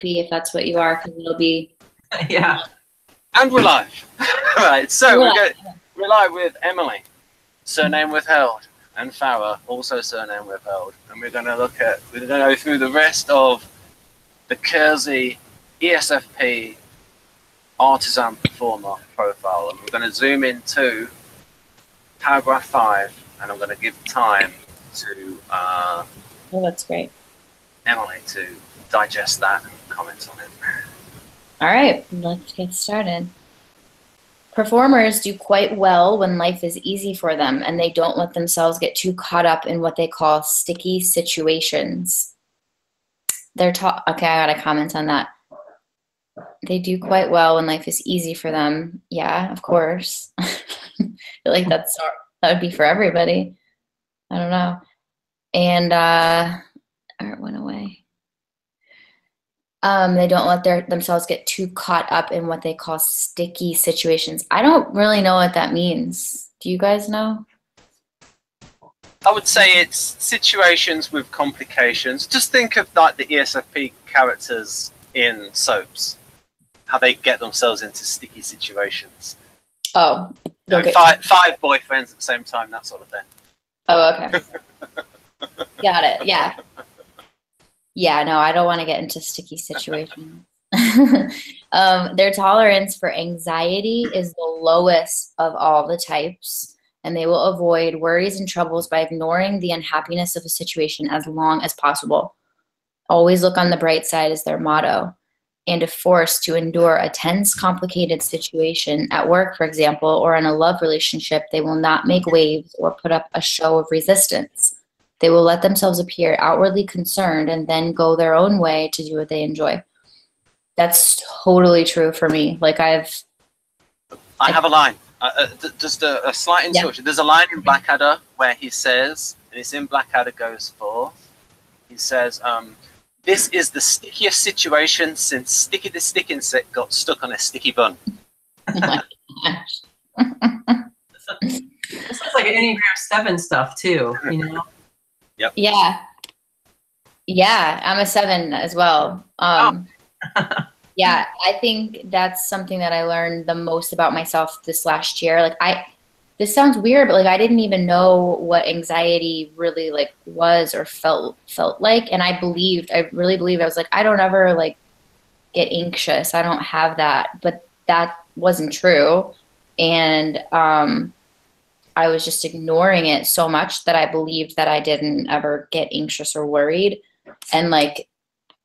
ESFP if that's what you are, because it'll be. Yeah. And we're live. Right, so we're live with Emily, surname withheld, and Farah, also surname withheld. And we're going to go through the rest of the KEIRSEY ESFP artisan performer profile. And we're going to zoom into paragraph 5, and I'm going to give time to oh, that's great. Emily to digest that and comment on it. All right, let's get started. Performers do quite well when life is easy for them and they don't let themselves get too caught up in what they call sticky situations. Okay, I gotta comment on that. They do quite well when life is easy for them. Yeah, of course. I feel like that would be for everybody. I don't know. And it went away. They don't let themselves get too caught up in what they call sticky situations. I don't really know what that means. Do you guys know? I would say it's situations with complications. Just think of like the ESFP characters in soaps, how they get themselves into sticky situations. Oh, okay. Five boyfriends at the same time, that sort of thing. Oh, okay. Got it. Yeah. Yeah, no, I don't want to get into sticky situations. Their tolerance for anxiety is the lowest of all the types, and they will avoid worries and troubles by ignoring the unhappiness of a situation as long as possible. Always look on the bright side is their motto. And if forced to endure a tense, complicated situation at work, for example, or in a love relationship, they will not make waves or put up a show of resistance. They will let themselves appear outwardly concerned and then go their own way to do what they enjoy. That's totally true for me. Like I have a line. Just a slight interruption. Yeah. There's a line in Blackadder where he says, and it's in Blackadder Goes Forth, he says, this is the stickiest situation since Sticky the Stick Insect got stuck on a sticky bun. Oh my gosh. This is like Enneagram 7 stuff too, you know? Yep. Yeah. Yeah, I'm a 7 as well. Yeah, I think that's something that I learned the most about myself this last year. Like this sounds weird, but like I didn't even know what anxiety really like was or felt like. And I really believed, I was like, I don't ever like get anxious. I don't have that. But that wasn't true. And I was just ignoring it so much that I believed that I didn't ever get anxious or worried. And like,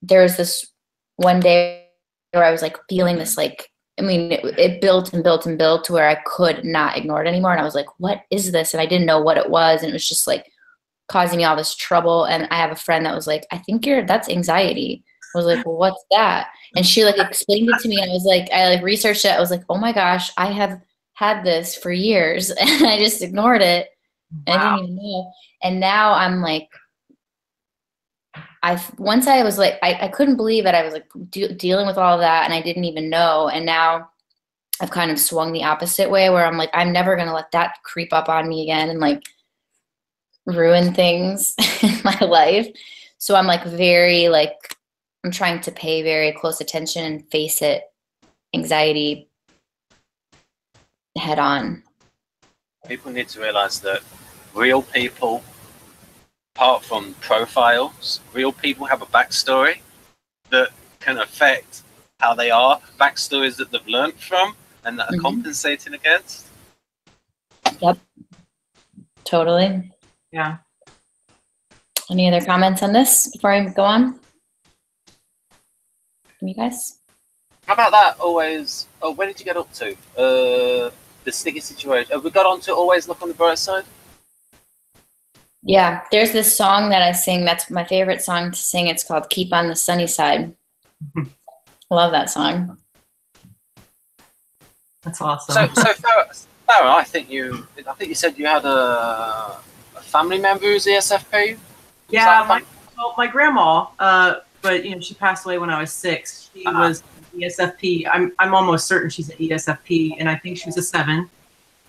there was this one day where I was like feeling this, like, I mean, it built and built and built to where I could not ignore it anymore. And I was like, what is this? And I didn't know what it was. And it was just like causing me all this trouble. And I have a friend that was like, I think that's anxiety. I was like, well, what's that? And she like explained it to me. And I was like, I like researched it. I was like, oh my gosh, I have had this for years and I just ignored it. And I didn't even know. And now I'm like, once I was like, I couldn't believe that I was like dealing with all of that and I didn't even know. And now I've kind of swung the opposite way where I'm like, I'm never going to let that creep up on me again and like ruin things in my life. So I'm like I'm trying to pay very close attention and face it, anxiety, head on. People need to realize that real people, apart from profiles, real people have a backstory that can affect how they are, backstories that they've learned from and that are compensating against. Yep. Totally. Yeah. Any other comments on this before I go on? From you guys? How about that? Always. Oh, where did you get up to? The sticky situation. Have we got on to always look on the bright side? Yeah, there's this song that I sing. That's my favorite song to sing. It's called "Keep on the Sunny Side." I love that song. That's awesome. So Farah, I think you said you had a family member who's ESFP. Yeah, my grandma. But you know, she passed away when I was 6. She was ESFP. I'm almost certain she's an ESFP, and I think she was a 7.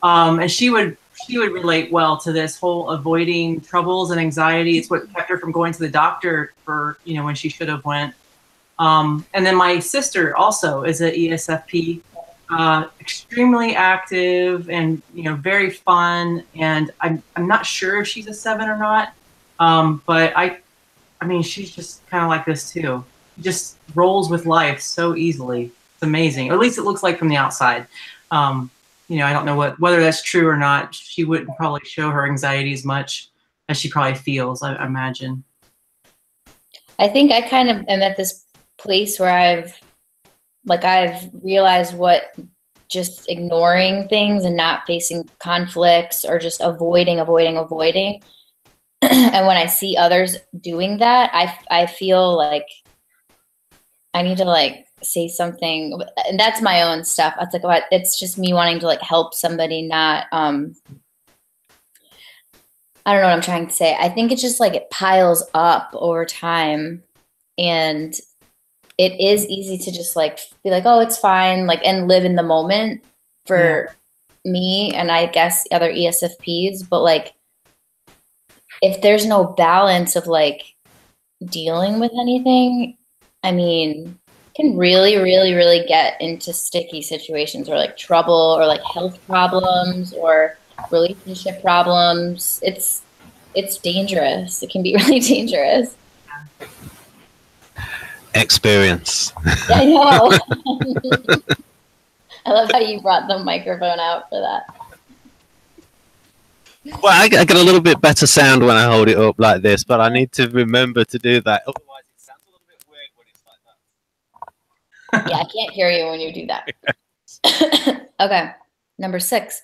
And she would relate well to this whole avoiding troubles and anxiety. It's what kept her from going to the doctor for, you know, when she should have went. And then my sister also is an ESFP, extremely active and, you know, very fun. And I'm not sure if she's a 7 or not, but I mean, she's just kind of like this too. She just rolls with life so easily. It's amazing. Or at least it looks like from the outside. You know, I don't know whether that's true or not. She wouldn't probably show her anxiety as much as she probably feels, I imagine. I think I kind of am at this place where I've realized what just ignoring things and not facing conflicts or just avoiding. And when I see others doing that, I feel like I need to like say something, and that's my own stuff. It's like, it's just me wanting to like help somebody, not, I don't know what I'm trying to say. I think it's just like it piles up over time, and it is easy to just like be like, oh, it's fine, like, and live in the moment for me and I guess other ESFPs. But like, if there's no balance of like dealing with anything, I mean, can really, really, really get into sticky situations or like trouble or like health problems or relationship problems. It's dangerous. It can be really dangerous. Experience. I know. I love how you brought the microphone out for that. Well, I get a little bit better sound when I hold it up like this, but I need to remember to do that. Otherwise, it sounds a little bit weird when it's like that. Yeah, I can't hear you when you do that. Okay, number 6.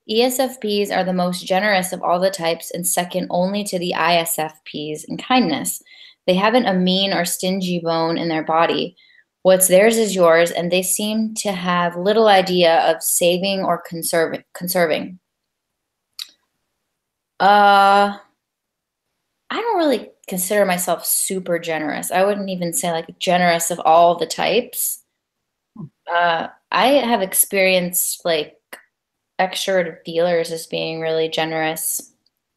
ESFPs are the most generous of all the types and second only to the ISFPs in kindness. They haven't a mean or stingy bone in their body. What's theirs is yours, and they seem to have little idea of saving or conserving. I don't really consider myself super generous. I wouldn't even say like generous of all the types. I have experienced like extroverted feelers as being really generous,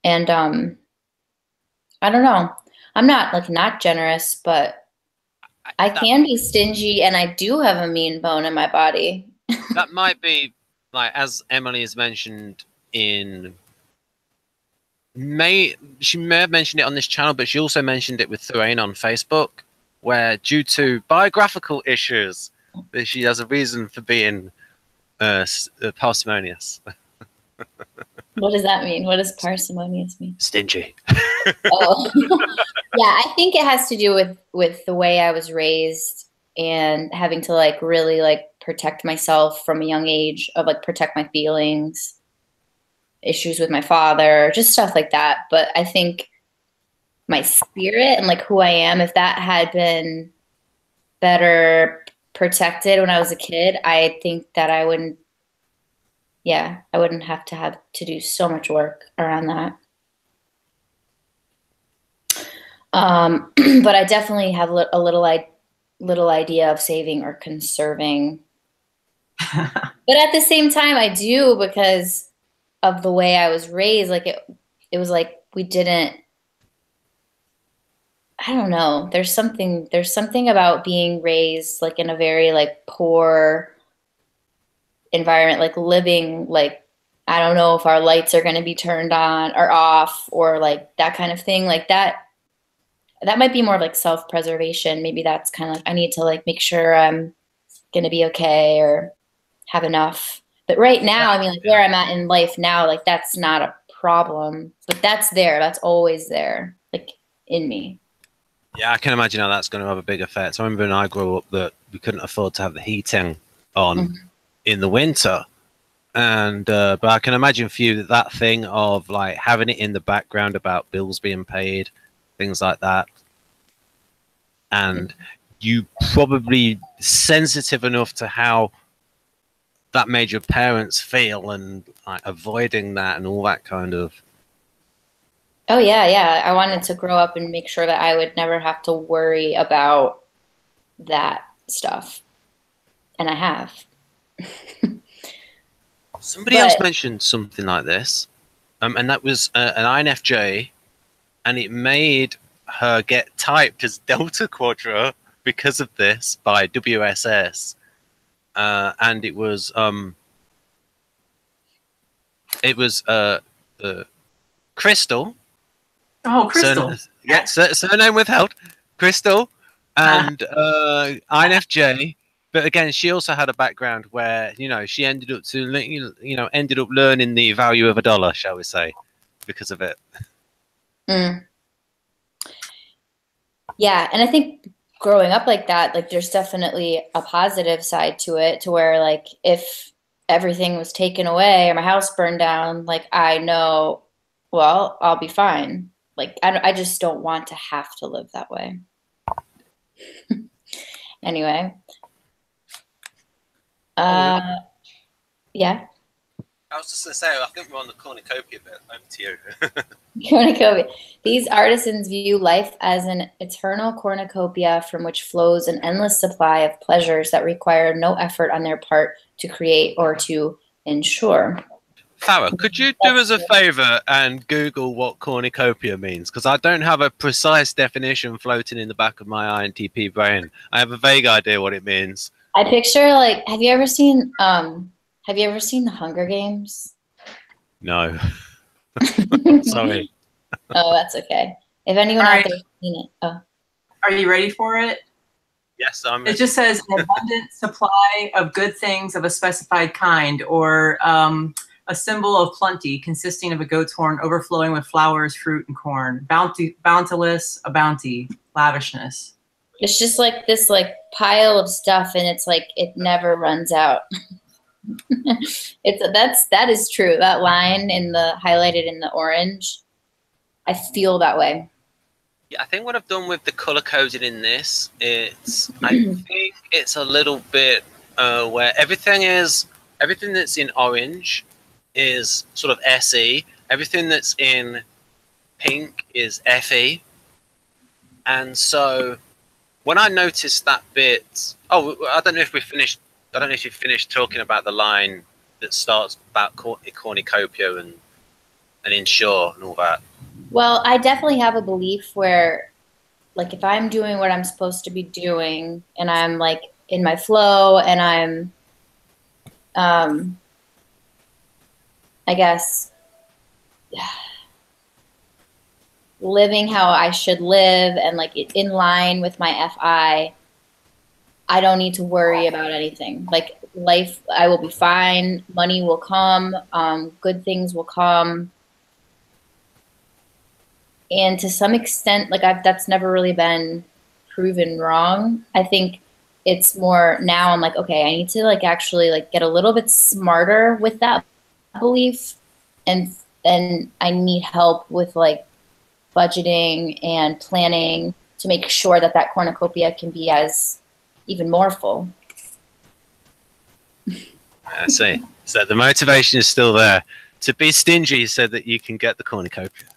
and I don't know. I'm not like not generous, but I can be stingy, and I do have a mean bone in my body. That might be like, as Emily has mentioned in she may have mentioned it on this channel, but she also mentioned it with Thorane on Facebook, where due to biographical issues, that she has a reason for being parsimonious. What does that mean? What does parsimonious mean? Stingy. Oh. Yeah, I think it has to do with the way I was raised and having to like really like protect myself from a young age, of like protect my feelings, issues with my father, just stuff like that. But I think my spirit and like who I am, if that had been better protected when I was a kid, I think that I wouldn't have to do so much work around that. But I definitely have a little idea of saving or conserving. But at the same time, I do, because of the way I was raised. Like it was like we didn't. I don't know. There's something about being raised like in a very like poor environment, like living like, I don't know if our lights are going to be turned on or off or like that kind of thing. Like that might be more like self-preservation. Maybe that's kind of like, I need to like make sure I'm going to be okay or have enough. But right now, I mean, like where I'm at in life now, like that's not a problem, but that's there. That's always there, like in me. Yeah, I can imagine how that's going to have a big effect. I remember when I grew up that we couldn't afford to have the heating on in the winter. And but I can imagine for you that thing of like having it in the background about bills being paid, things like that. And you probably sensitive enough to how that made your parents feel and like avoiding that and all that kind of. Oh yeah. I wanted to grow up and make sure that I would never have to worry about that stuff. And I have. Somebody else mentioned something like this, and that was an INFJ, and it made her get typed as Delta Quadra because of this by WSS, and it was Crystal. Oh, Crystal. Surname withheld. Crystal and INFJ. But again, she also had a background where, you know, she ended up learning the value of $1, shall we say, because of it. Mm. Yeah, and I think growing up like that, like there's definitely a positive side to it, to where like if everything was taken away or my house burned down, like I know, well, I'll be fine. Like I just don't want to have to live that way. Anyway. Yeah. I was just going to say, I think we're on the cornucopia bit. Over to you. Cornucopia. These artisans view life as an eternal cornucopia from which flows an endless supply of pleasures that require no effort on their part to create or to ensure. Farah, could you do us a favor and Google what cornucopia means? Because I don't have a precise definition floating in the back of my INTP brain. I have a vague idea what it means. I picture like, have you ever seen The Hunger Games? No. Sorry. Oh, that's okay. If anyone out there has seen it. Oh. Are you ready for it? Yes, I'm. It just says an abundant supply of good things of a specified kind, or a symbol of plenty consisting of a goat's horn overflowing with flowers, fruit, and corn. Bounteous, a bounty, lavishness. It's just like this like pile of stuff, and it's like it never runs out. That is true. That line in the highlighted in the orange, I feel that way. Yeah, I think what I've done with the color coding in this, I think it's a little bit where everything that's in orange is sort of S.E. Everything that's in pink is F.E. And so when I noticed that bit, I don't know if you finished talking about the line that starts about cornucopia and ensure and all that. Well, I definitely have a belief where, like, if I'm doing what I'm supposed to be doing and I'm like in my flow and I'm, I guess, living how I should live and like in line with my FI, I don't need to worry about anything. Like life, I will be fine. Money will come. Good things will come. And to some extent, like that's never really been proven wrong. I think it's more now I'm like, okay, I need to like actually like get a little bit smarter with that belief. And then I need help with like budgeting and planning to make sure that that cornucopia can be as even more full. I see. So the motivation is still there. To be stingy so that you can get the cornucopia.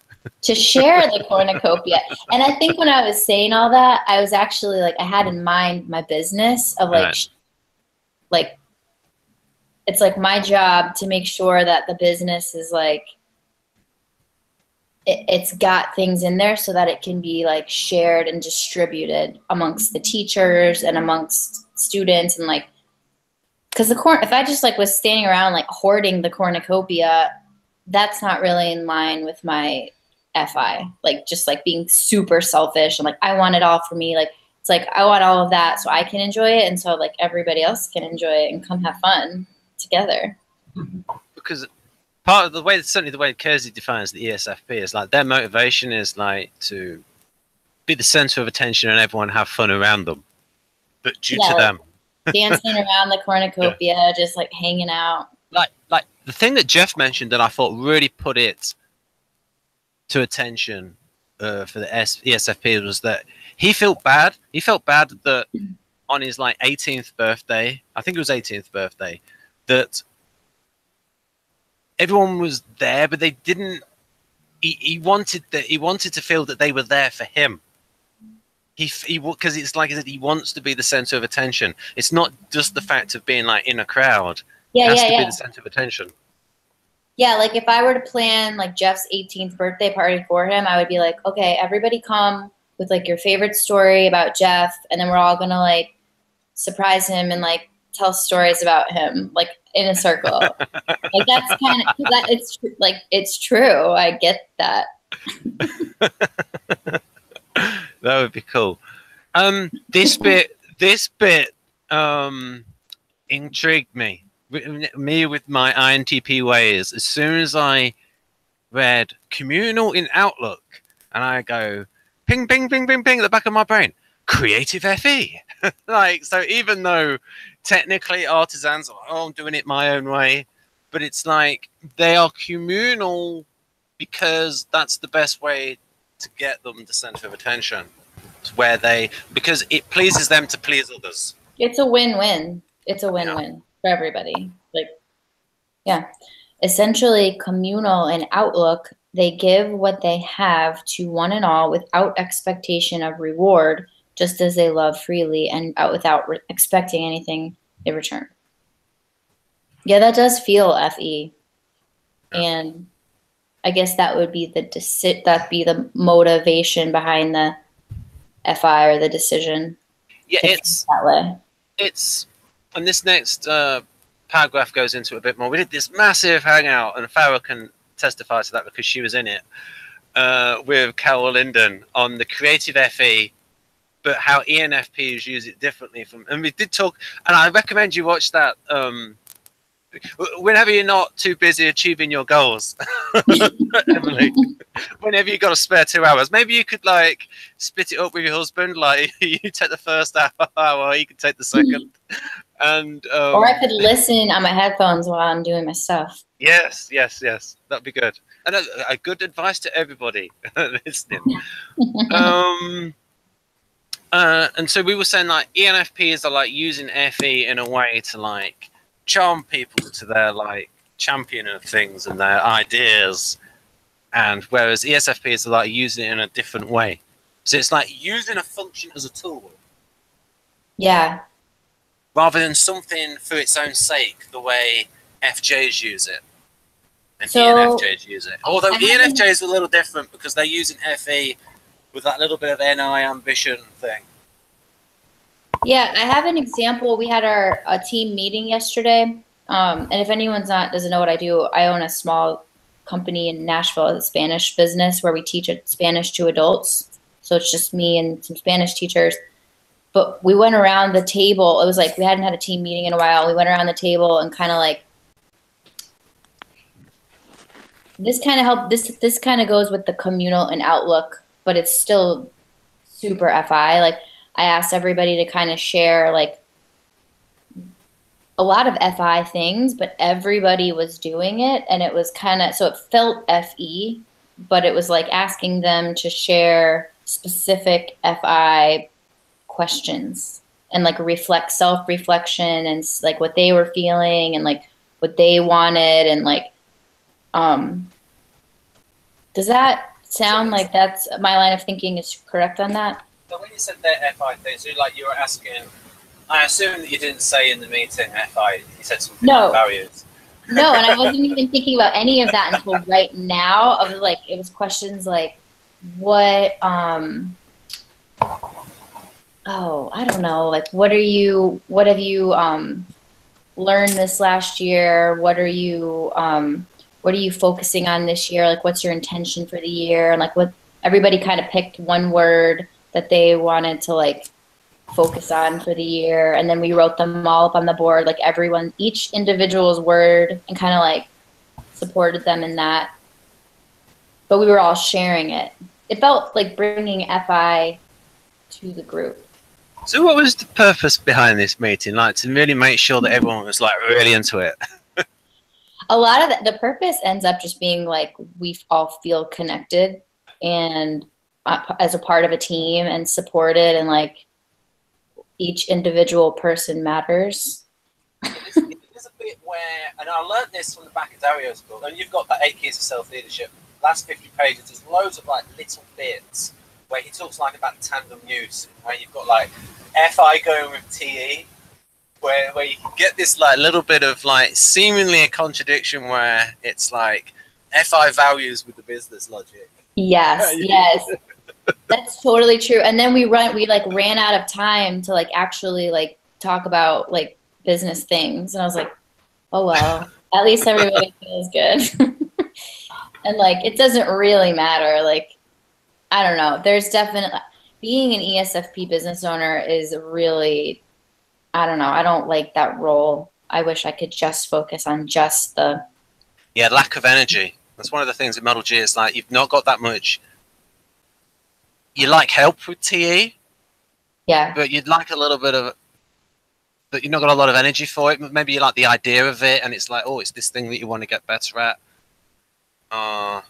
To share the cornucopia. And I think when I was saying all that, I was actually like, I had in mind my business of like, like, it's like my job to make sure that the business is like, it's got things in there so that it can be like shared and distributed amongst the teachers and amongst students. And like, because if I just like was standing around like hoarding the cornucopia, that's not really in line with my FI, like just like being super selfish. I'm like, I want it all for me. Like, it's like, I want all of that so I can enjoy it. And so like everybody else can enjoy it and come have fun together. Because part of the way, certainly the way KEIRSEY defines the ESFP is like their motivation is like to be the center of attention and everyone have fun around them. But due to them. Dancing around the cornucopia, just like hanging out. Like the thing that Jeff mentioned that I thought really put it to attention for the ESFP was that he felt bad. He felt bad that on his like 18th birthday, I think it was 18th birthday, that everyone was there, but they didn't. He wanted to feel that they were there for him. Because it's like I said, he wants to be the center of attention. It's not just the fact of being like in a crowd. Yeah, it has to be the center of attention. Yeah, like if I were to plan like Jeff's 18th birthday party for him, I would be like, okay, everybody come. with like your favorite story about Jeff, and then we're all gonna like surprise him and like tell stories about him like in a circle. Like that's kind of that it's true. I get that. That would be cool. This bit intrigued me. Me with my INTP ways. As soon as I read communal in Outlook, and I go ping, ping, ping, ping, ping at the back of my brain, creative FE. Like, so even though technically artisans are, oh, I'm doing it my own way, but it's like they are communal because that's the best way to get them the center of attention. It's where because it pleases them to please others. It's a win-win. It's a win-win for everybody. Like, yeah. Essentially, communal in Outlook, they give what they have to one and all without expectation of reward, just as they love freely and without expecting anything in return. Yeah, that does feel FE. And I guess that would be the motivation behind the FI or the decision. Yeah, it's that way. And this next paragraph goes into it a bit more. We did this massive hangout, and Farah can testify to that because she was in it, with Carol Linden on the creative FE, but how ENFPs use it differently and we did talk, and I recommend you watch that whenever you're not too busy achieving your goals. Emily, whenever you got a spare 2 hours, maybe you could like split it up with your husband, like you take the first hour, he could take the second, and or I could listen on my headphones while I'm doing my stuff. Yes, that'd be good. And a good advice to everybody listening. And so we were saying like ENFPs are like using FE in a way to like charm people to their like champion of things and their ideas, and whereas ESFPs are like using it in a different way. So it's like using a function as a tool. Yeah. Rather than something for its own sake, the way FJs use it. And So, ENFJs use it. Although ENFJs are a little different because they're using FE with that little bit of NI ambition thing. Yeah, I have an example. We had a team meeting yesterday, and if anyone's doesn't know what I do, I own a small company in Nashville, a Spanish business where we teach Spanish to adults. So it's just me and some Spanish teachers. But we went around the table. It was like we hadn't had a team meeting in a while. We went around the table and kind of like this kind of helped. This kind of goes with the communal and Outlook, but it's still super FI. Like, I asked everybody to kind of share like a lot of FI things, but everybody was doing it, and it was kind of, so it felt FE, but it was like asking them to share specific FI questions and like self-reflection and like what they were feeling and like what they wanted, and like does that sound like that's my line of thinking is correct on that? So when you said that FI thing, so like you were asking, I assume that you didn't say in the meeting FI, you said something about values. No, and I wasn't even thinking about any of that until right now. Of like, it was questions like, what, oh, I don't know, like, what have you learned this last year? What are you focusing on this year? Like, what's your intention for the year? And like, what, everybody kind of picked one word that they wanted to like focus on for the year, and then we wrote them all up on the board, like each individual's word, and kind of like supported them in that. But we were all sharing it. It felt like bringing FI to the group. So what was the purpose behind this meeting? Like, to really make sure that everyone was like really into it? A lot of the purpose ends up just being like we all feel connected and as a part of a team and supported, and like each individual person matters. There's a bit where, and I learned this from the back of Dario's book, and you've got that 8 Keys of Self-Leadership, last 50 pages, there's loads of like little bits where he talks like about tandem use, where you've got like FI going with TE, where you can get this like little bit of like seemingly a contradiction where it's like FI values with the business logic. Yes, yes. That's totally true. And then we like ran out of time to like actually like talk about like business things. And I was like, oh well, at least everybody feels good. And like it doesn't really matter. Like, I don't know. There's definitely being an ESFP business owner is really, I don't know. I don't like that role. I wish I could just focus on just the lack of energy. That's one of the things at Model G is like you've not got that much. You like help with TE, but you'd like a little bit of, but you've not got a lot of energy for it. Maybe you like the idea of it, and it's like, oh, it's this thing that you want to get better at. But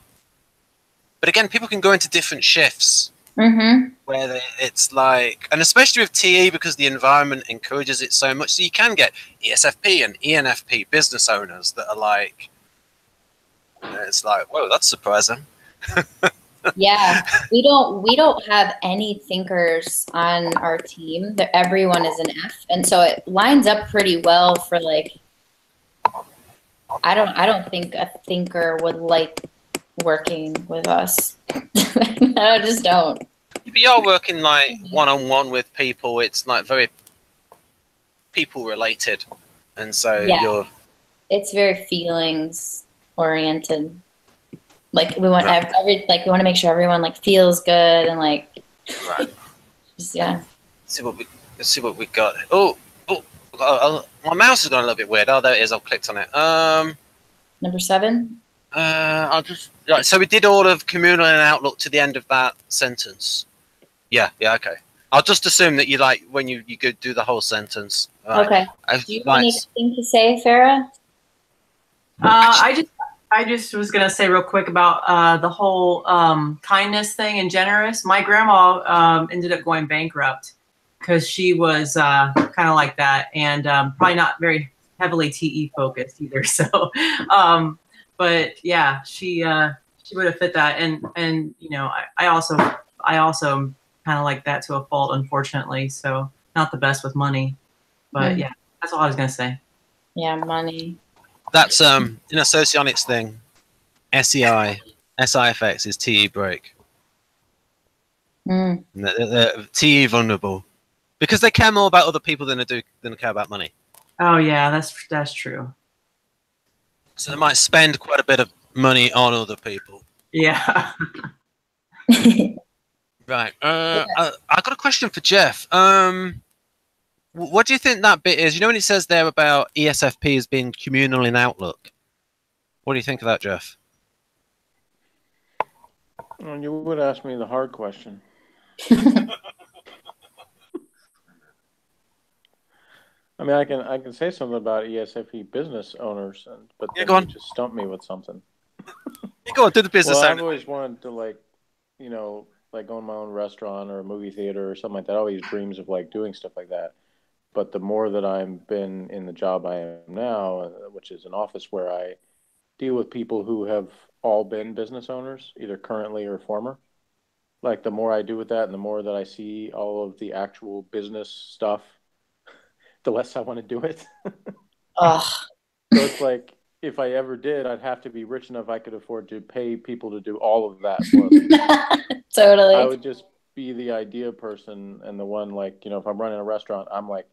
again, people can go into different shifts where it's like, and especially with TE because the environment encourages it so much, so you can get ESFP and ENFP business owners that are like, it's like, whoa, that's surprising. Yeah, we don't have any thinkers on our team. Everyone is an F, and so it lines up pretty well for like. I don't think a thinker would like working with us. I just don't. But you're working like one-on-one with people. It's like very people related, and so it's very feelings oriented. Like we want we want to make sure everyone like feels good and like just, Let's see what we got. Oh, my mouse has gone a little bit weird. Oh, there it is. I've clicked on it. Number 7. I'll just so we did all of communal and outlook to the end of that sentence. Yeah, okay. I'll just assume that you like when you could do the whole sentence. Right. Okay. Do you have anything to say, Farah? I just was gonna say real quick about the whole kindness thing and generous. My grandma ended up going bankrupt because she was kind of like that, and probably not very heavily TE focused either. So, but yeah, she would have fit that, and you know, I also kind of like that to a fault, unfortunately. So not the best with money, but yeah, that's all I was gonna say. Yeah, money. That's in a socionics thing. S.E.I. SeFx is TE break. They're TE vulnerable because they care more about other people than they care about money. Oh yeah, that's true. So they might spend quite a bit of money on other people. Yeah. Right. I got a question for Jeff. What do you think that bit is? You know when it says there about ESFPs being communal in outlook? What do you think of that, Jeff? Well, you would ask me the hard question. I mean, I can say something about ESFP business owners, but then you just stump me with something. Go on, do the business owner. I've always wanted to, like, you know, like own my own restaurant or a movie theater or something like that. I always dreams of like doing stuff like that. But the more that I've been in the job I am now, which is an office where I deal with people who have all been business owners, either currently or former, like the more I do with that and the more that I see all of the actual business stuff, the less I want to do it. So it's like, if I ever did, I'd have to be rich enough I could afford to pay people to do all of that for me. Totally. I would just be the idea person and the one, like, you know, if I'm running a restaurant, I'm like,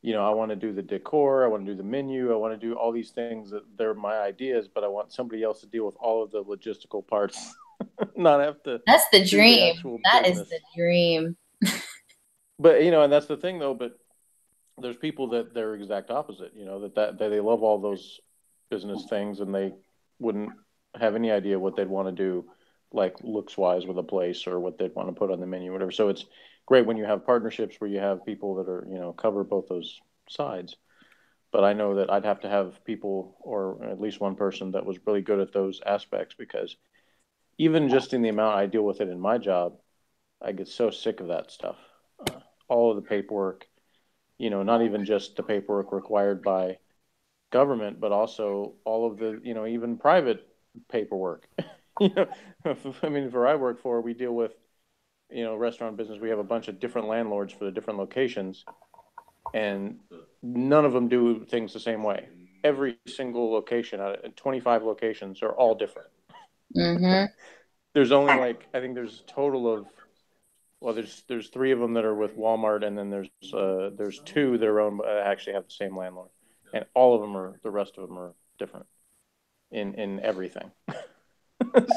you know, I want to do the decor, I want to do the menu, I want to do all these things that they're my ideas, but I want somebody else to deal with all of the logistical parts. Not have to. That's the dream. That is the dream. But, you know, and that's the thing though, but there's people that they're exact opposite, you know, that they love all those business things and they wouldn't have any idea what they'd want to do, like looks wise with a place or what they'd want to put on the menu or whatever. So it's great when you have partnerships where you have people that are, you know, cover both those sides. But I know that I'd have to have people, or at least one person that was really good at those aspects, because even just in the amount I deal with it in my job, I get so sick of that stuff. All of the paperwork, you know, not even just the paperwork required by government, but also all of the, you know, even private paperwork. You know, I mean, for I work for, we deal with, you know, restaurant business. We have a bunch of different landlords for the different locations, and none of them do things the same way. Every single location, 25 locations, are all different. Mm-hmm. There's only like, I think there's a total of well, there's 3 of them that are with Walmart, and then there's 2 that are owned actually have the same landlord, and all of them are, the rest of them are different in everything.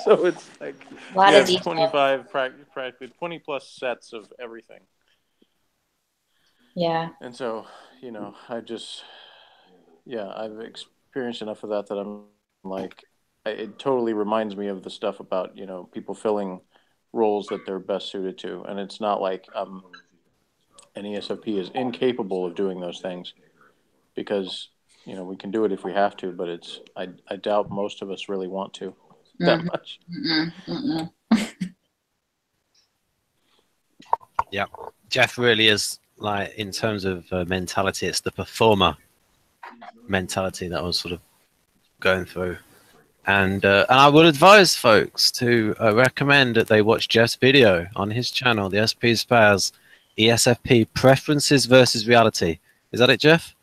So it's like A lot of 25 practically 20 plus sets of everything. Yeah. And so, you know, I've experienced enough of that I'm like, it totally reminds me of the stuff about, you know, people filling roles that they're best suited to. And it's not like an ESFP is incapable of doing those things, because, you know, we can do it if we have to, but I doubt most of us really want to that much. Yeah, Jeff really is, like, in terms of mentality, it's the performer mentality that I was sort of going through. And I would advise folks to recommend that they watch Jeff's video on his channel, the SP Spaz ESFP Preferences versus Reality. Is that it, Jeff?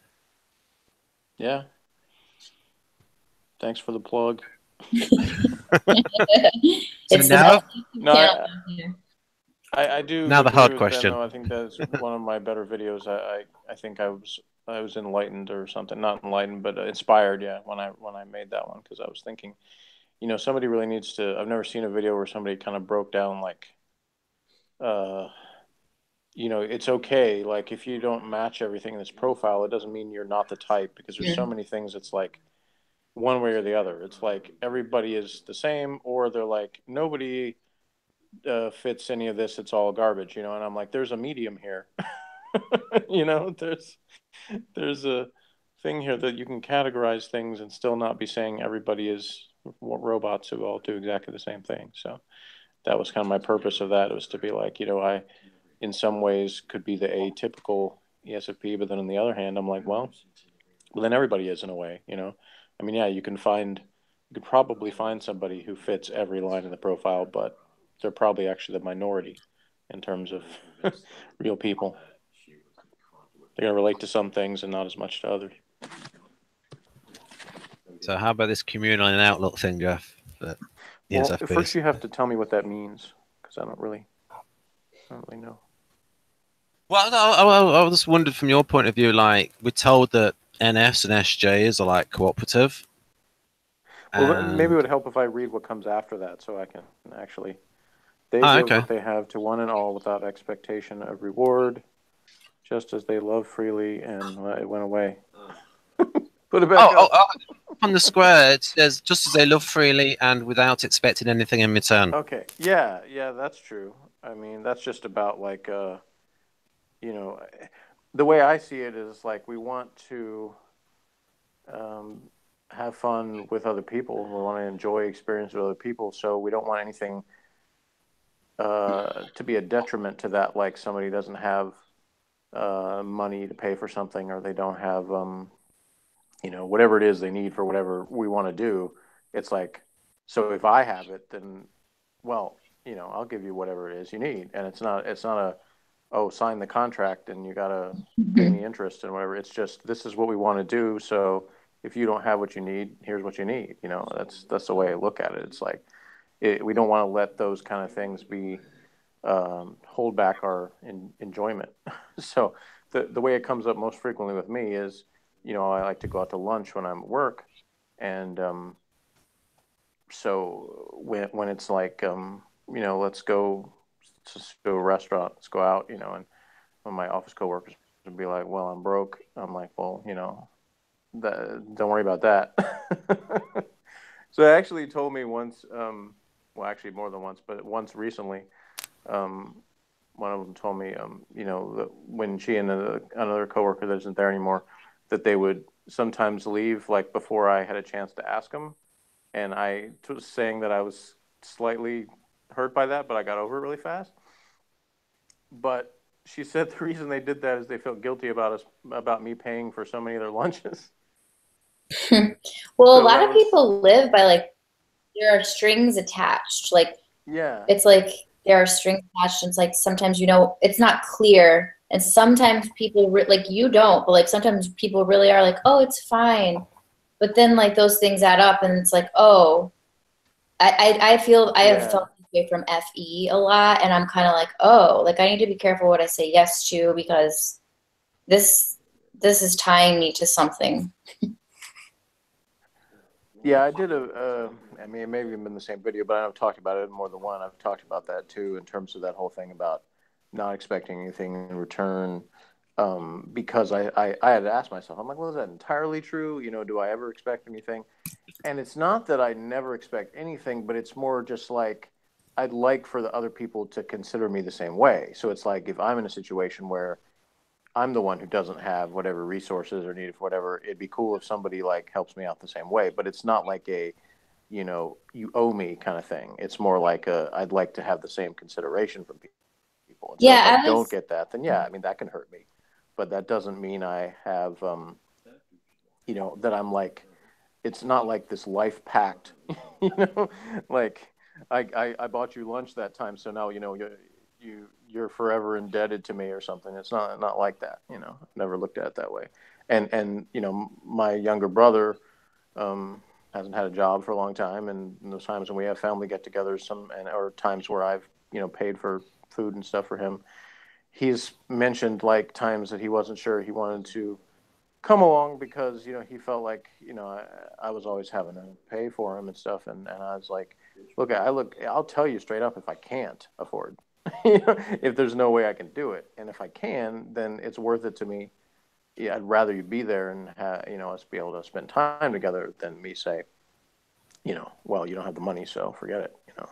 Yeah. Thanks for the plug. It's now, I do. Now the hard question. Ben, I think that's one of my better videos. I think I was enlightened or something, not enlightened, but inspired. Yeah, when I made that one, because I was thinking, you know, somebody really needs to. I've never seen a video where somebody kind of broke down like, you know, it's okay. Like, if you don't match everything in this profile, it doesn't mean you're not the type, because there's so many things. It's like one way or the other. It's like everybody is the same, or they're like nobody fits any of this. It's all garbage, you know. And I'm like, there's a medium here. You know, there's a thing here that you can categorize things and still not be saying everybody is robots who all do exactly the same thing. So that was kind of my purpose of that. It was to be like, you know, I in some ways could be the atypical ESFP, but then on the other hand, I'm like, well, then everybody is in a way, you know. I mean, yeah, you could probably find somebody who fits every line in the profile, but they're probably actually the minority in terms of real people. They're going to relate to some things and not as much to others. So how about this communal and outlook thing, Jeff? Well, first you have to tell me what that means, because I don't really know. Well, I just wondered from your point of view, like, we're told that NFs and SJs are like cooperative. Well, maybe it would help if I read what comes after that, so I can actually. They give what they have to one and all without expectation of reward, just as they love freely, and it went away. Put it back up. On the square, it says, just as they love freely and without expecting anything in return. Okay, yeah, that's true. I mean, that's just about like, you know, the way I see it is like we want to have fun with other people. We want to enjoy experience with other people, so we don't want anything to be a detriment to that, like somebody doesn't have money to pay for something, or they don't have you know, whatever it is they need for whatever we want to do. It's like, so if I have it, then, well, you know, I'll give you whatever it is you need. And it's not a, oh, sign the contract and you got to pay me interest and whatever. It's just, this is what we want to do. So if you don't have what you need, here's what you need. You know, that's the way I look at it. It's like, we don't want to let those kind of things be, hold back our enjoyment. So the way it comes up most frequently with me is, you know, I like to go out to lunch when I'm at work. And so when it's like, you know, let's go to a restaurant, let's go out, you know, and when my office coworkers would be like, well, I'm broke. I'm like, well, you know, don't worry about that. So they actually told me once, well, actually more than once, but once recently, one of them told me, you know, that when she and another coworker that isn't there anymore, that they would sometimes leave like before I had a chance to ask them. And I was saying that I was slightly hurt by that, but I got over it really fast. But she said the reason they did that is they felt guilty about me paying for so many of their lunches. Well, so a lot of people live by like, there are strings attached. Like, yeah, it's like there are strings attached. And it's like, sometimes, you know, it's not clear. And sometimes people like, you don't, but like sometimes people really are like, oh, it's fine. But then like those things add up and it's like, oh, I have felt away from FE a lot, and I'm kind of like, oh, like I need to be careful what I say yes to, because this is tying me to something. Yeah, I did I mean, it may have even been the same video, but I've talked about it in more than one. I've talked about that too, in terms of that whole thing about not expecting anything in return. Because I had to ask myself, I'm like, well, is that entirely true? You know, do I ever expect anything? And it's not that I never expect anything, but it's more just like, I'd like for the other people to consider me the same way. So it's like, if I'm in a situation where I'm the one who doesn't have whatever resources or needed for whatever, it'd be cool if somebody like helps me out the same way. But it's not like a, you know, you owe me kind of thing. It's more like I'd like to have the same consideration from people. And so if I don't get that, then yeah, I mean, that can hurt me. But that doesn't mean I have, you know, that I'm like, it's not like this life pact, you know, like I bought you lunch that time, so now, you know, you're forever indebted to me or something. It's not like that, you know. I've never looked at it that way. And you know, my younger brother hasn't had a job for a long time, and in those times when we have family get-togethers, or times where I've, you know, paid for food and stuff for him, he's mentioned like times that he wasn't sure he wanted to come along because, you know, he felt like, you know, I was always having to pay for him and stuff, and I was like, look, I'll tell you straight up if I can't afford, you know, if there's no way I can do it, and if I can, then it's worth it to me. Yeah, I'd rather you be there and you know, us be able to spend time together than me say, you know, well, you don't have the money, so forget it. You know,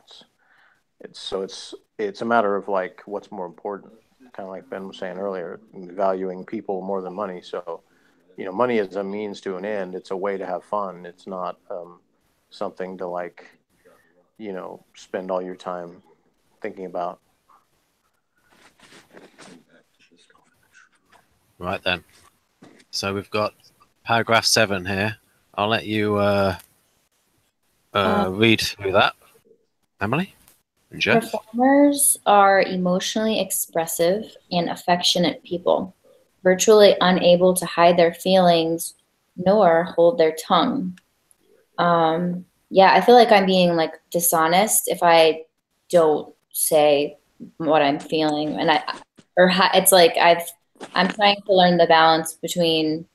it's a matter of like what's more important, kind of like Ben was saying earlier, valuing people more than money. So, you know, money is a means to an end. It's a way to have fun. It's not something to like, you know, spend all your time thinking about. Right then. So we've got paragraph 7 here. I'll let you read through that, Emily and Jeff. Performers are emotionally expressive and affectionate people, virtually unable to hide their feelings nor hold their tongue. Yeah, I feel like I'm being like dishonest if I don't say what I'm feeling, and it's like I'm trying to learn the balance between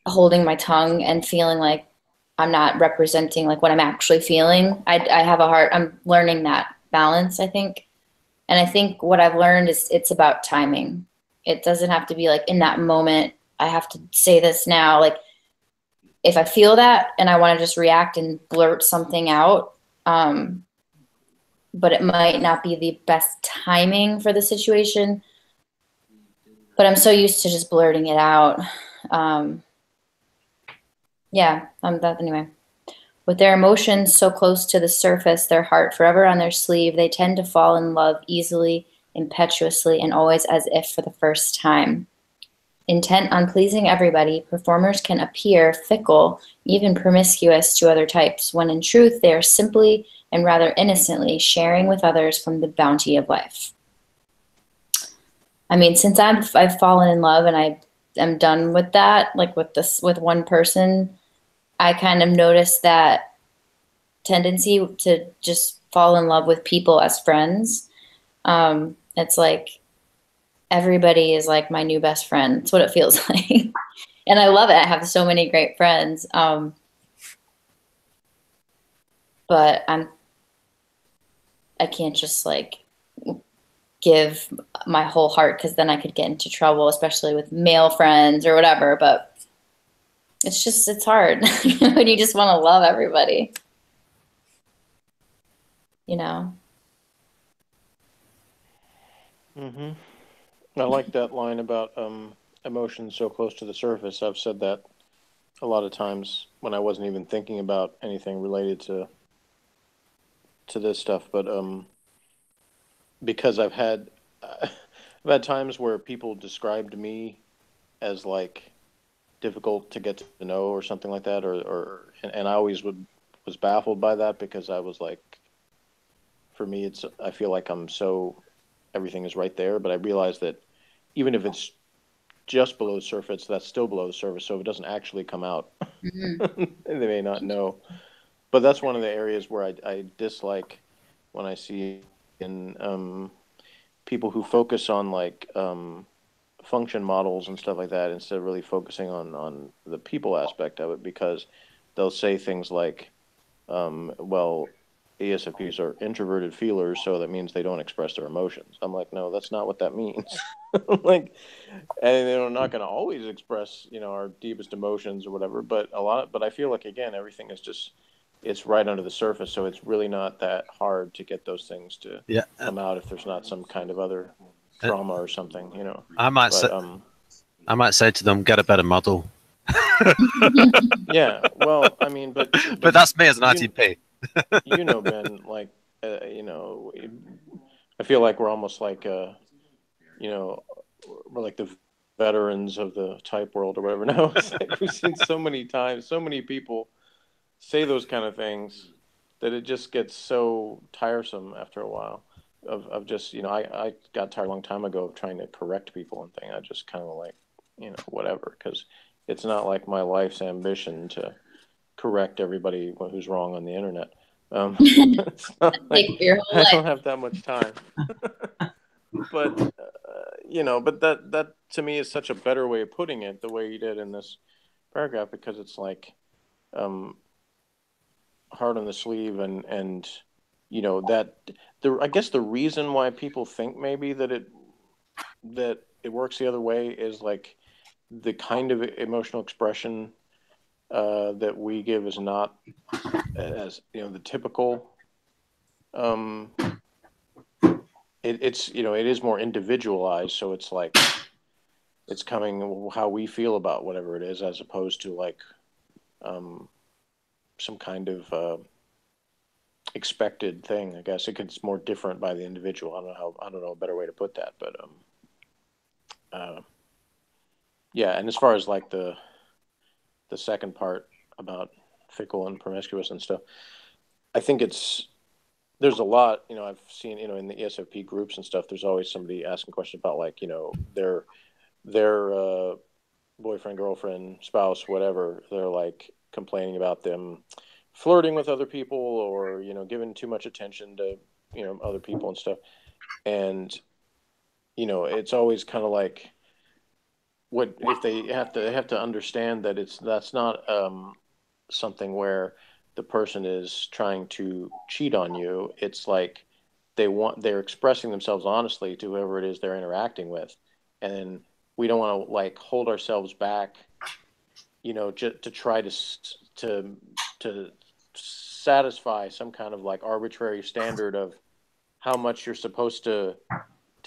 holding my tongue and feeling like I'm not representing like what I'm actually feeling. I have I'm learning that balance, I think. And I think what I've learned is it's about timing. It doesn't have to be like in that moment, I have to say this now. Like if I feel that and I want to just react and blurt something out, but it might not be the best timing for the situation. But I'm so used to just blurting it out. Yeah, that anyway. With their emotions so close to the surface, their heart forever on their sleeve, they tend to fall in love easily, impetuously, and always as if for the first time. Intent on pleasing everybody, performers can appear fickle, even promiscuous to other types, when in truth they are simply and rather innocently sharing with others from the bounty of life. I mean, since I've fallen in love and I am done with that, like with one person, I kind of noticed that tendency to just fall in love with people as friends. It's like everybody is like my new best friend. That's what it feels like. And I love it. I have so many great friends. But I can't just like give my whole heart, because then I could get into trouble, especially with male friends or whatever. But it's hard when you just want to love everybody, you know? Mm-hmm. I like that line about emotions so close to the surface. I've said that a lot of times when I wasn't even thinking about anything related to this stuff, but because I've had times where people described me as like difficult to get to know or something like that, and I always was baffled by that, because I was like, for me, I feel like everything is right there, but I realize that even if it's just below the surface, that's still below the surface. So if it doesn't actually come out, Mm-hmm. they may not know. but that's one of the areas where I dislike when I see in people who focus on like function models and stuff like that instead of really focusing on the people aspect of it, because they'll say things like, well, ESFPs are introverted feelers, so that means they don't express their emotions. I'm like, no, that's not what that means. Like, and they're not going to always express, our deepest emotions or whatever, but I feel like, again, everything is just, it's right under the surface, so it's really not that hard to get those things to come out if there's not some kind of other trauma or something, I might say to them, get a better model. Yeah, well, I mean, but that's me as an ITP. Ben, like, I feel like we're almost like, we're like the veterans of the type world or whatever. Now it's like we've seen so many times, so many people say those kind of things that it just gets so tiresome after a while. Of just, I got tired a long time ago of trying to correct people and things. I just kind of like, whatever, because it's not like my life's ambition to correct everybody who's wrong on the internet. It's not like I don't have that much time. But but that to me is such a better way of putting it, the way you did in this paragraph, because it's like hard on the sleeve, and that I guess the reason why people think maybe that it works the other way is like the kind of emotional expression that we give is not as the typical. It's it is more individualized, so it's like it's coming how we feel about whatever it is, as opposed to like some kind of expected thing. I guess it's more different by the individual. I don't know a better way to put that, but yeah. And as far as like the second part about fickle and promiscuous and stuff, I think there's a lot, I've seen, in the ESFP groups and stuff, there's always somebody asking questions about like, their boyfriend, girlfriend, spouse, whatever. They're like complaining about them flirting with other people, or, giving too much attention to, other people and stuff. And, it's always kind of like, what if they have to understand that that's not something where the person is trying to cheat on you. It's like they're expressing themselves honestly to whoever it is they're interacting with, and we don't want to like hold ourselves back, just to try to satisfy some kind of like arbitrary standard of how much you're supposed to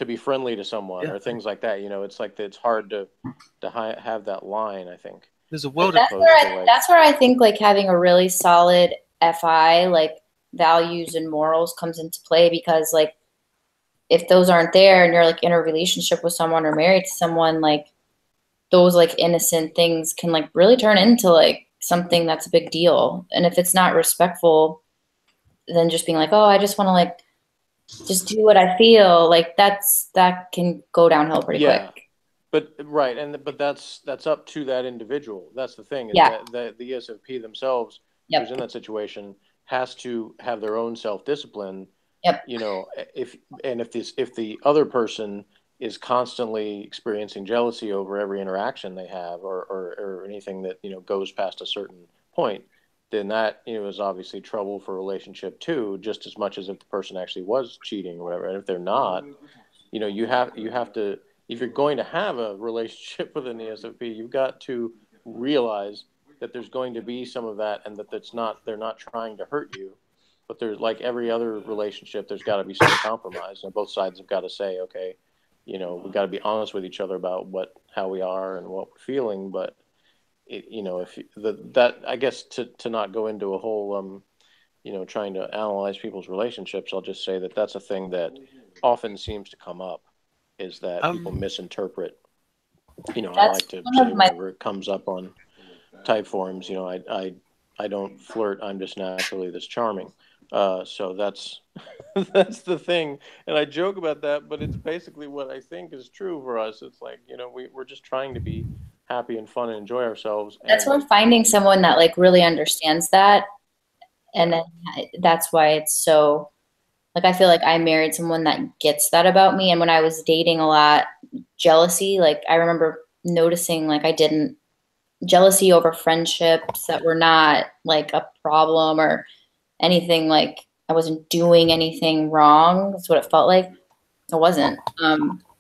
be friendly to someone, or things like that. It's like it's hard to have that line, I think. There's a world that's where I think like having a really solid FI, like values and morals, comes into play, because like if those aren't there and you're like in a relationship with someone or married to someone, like those like innocent things can like really turn into like something that's a big deal. And if it's not respectful, then just being like, oh, I just want to like just do what I feel, like that can go downhill pretty quick. But right, but that's up to that individual. That's the thing. Is that the ESFP themselves, who's in that situation, has to have their own self-discipline. Yep. If the other person is constantly experiencing jealousy over every interaction they have, or anything that goes past a certain point, then that is obviously trouble for a relationship too, just as much as if the person actually was cheating or whatever. And if they're not, you have to, if you're going to have a relationship with an ESFP, you've got to realize that there's going to be some of that, and that they're not trying to hurt you, but there's like every other relationship, there's got to be some compromise, and both sides have got to say, okay, we've got to be honest with each other about how we are and what we're feeling. But I guess to not go into a whole, trying to analyze people's relationships, I'll just say that that's a thing that often seems to come up, is that people misinterpret. I like to say whenever it comes up on type forums, I don't flirt. I'm just naturally this charming. So that's the thing, and I joke about that, but it's basically what I think is true for us. It's like we're just trying to be happy and fun and enjoy ourselves. That's where finding someone that like really understands that And then that's why it's so, like, I feel like I married someone that gets that about me. And when I was dating a lot, jealousy, like I remember noticing like jealousy over friendships that were not like a problem or anything, like I wasn't doing anything wrong. That's what it felt like. It wasn't.